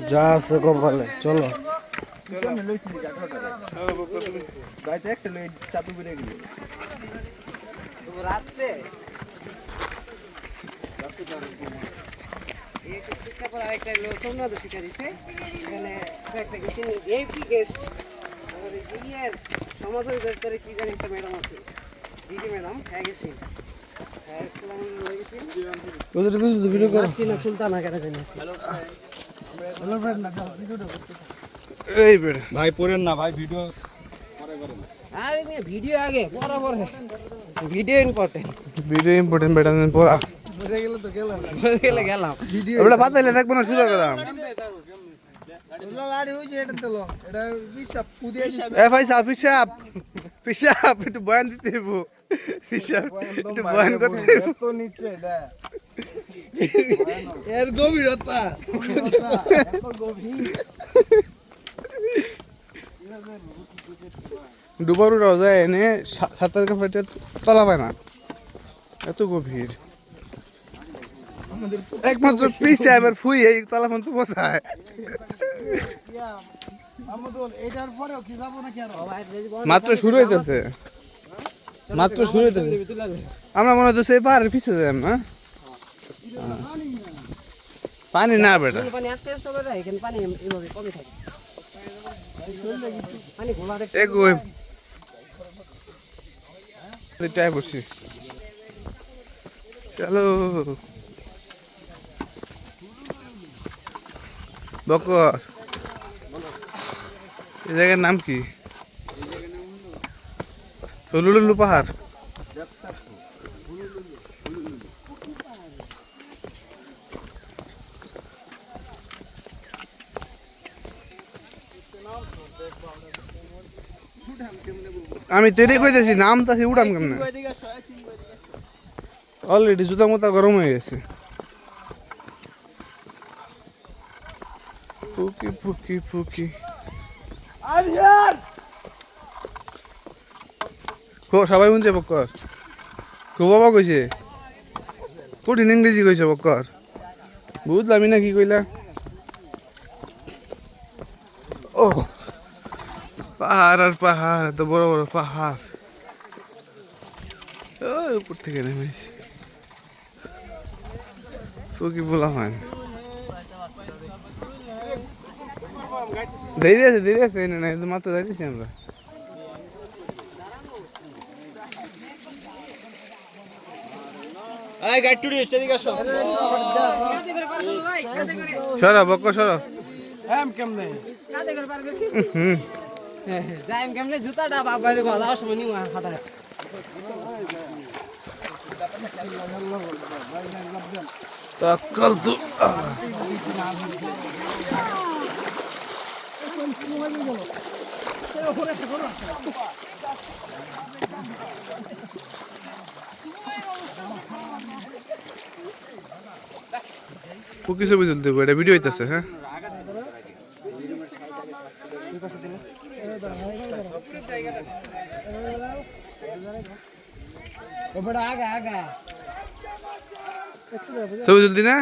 যা আছে কপালে চলো রাত্রে শিক্ষা পর আরেকটা সোমনাথ শিক্ষা দিচ্ছে এখানে একটা গেছি এপি গেস্ট সমাজ অধিদপ্তরে কি জানি একটা ম্যাডাম আছে দিদি ম্যাডাম হ্যাঁ গেছি সুলতানা কেন জানি এই বেড়ে ভাই পড়েন না ভাই ভিডিও আরে ভিডিও আগে পরে পরে ভিডিও ইম্পর্টেন্ট বেটা পড়া গেলাম এবারে বাতাইলে থাকবো না সুযোগ দাম এ ভাই সাহেব পিসাব একটু বয়ান দিতে হইব পিসাব একটু বয়ান করতে হইব তো নিচে এর গভীরতা ডুবারু যায় এনে সাঁতার কাপড়ে তলা পায় না এত গভীর একমাত্র পিসা এবার ফুই এই তলা পর্যন্ত বসায় মাত্র শুরু হইতেছে আমরা মনে হচ্ছে এই পাহাড়ের পিছিয়ে যাই না পানি না বেটা পানি আসতে আসতে এখানে পানি এভাবে কমে থাকে পানি ঘোলা এটাই বসি চলো বকর এই জায়গার নাম কি লুলুলু পাহাড় আমি তো এটাই কইতেছি নাম তো উড়াম কেমনে অলরেডি জুতা মোতা গরম হয়ে গেছে ফুকি ফুকি ফুকি সবাই শুনছে বক্কর খুব বাবা কইছে কঠিন ইংরেজি কইছে বক্কর বুঝলামই না কি কইলা ও পাহাড় আর পাহাড় এত বড় বড় পাহাড় ওই উপর থেকে নেমেছি ফুকি বলা হয় দেরি আছে না মাত্র যাইতেছি আমরা সরা বক্ক সরা যাইম কেমনে জুতাটা বাবারে গলা সময় নি হাঁটা তকল তো পুকি ছবি তুলতে হবে এটা ভিডিও হইতেছে হ্যাঁ ছবি তুলতি না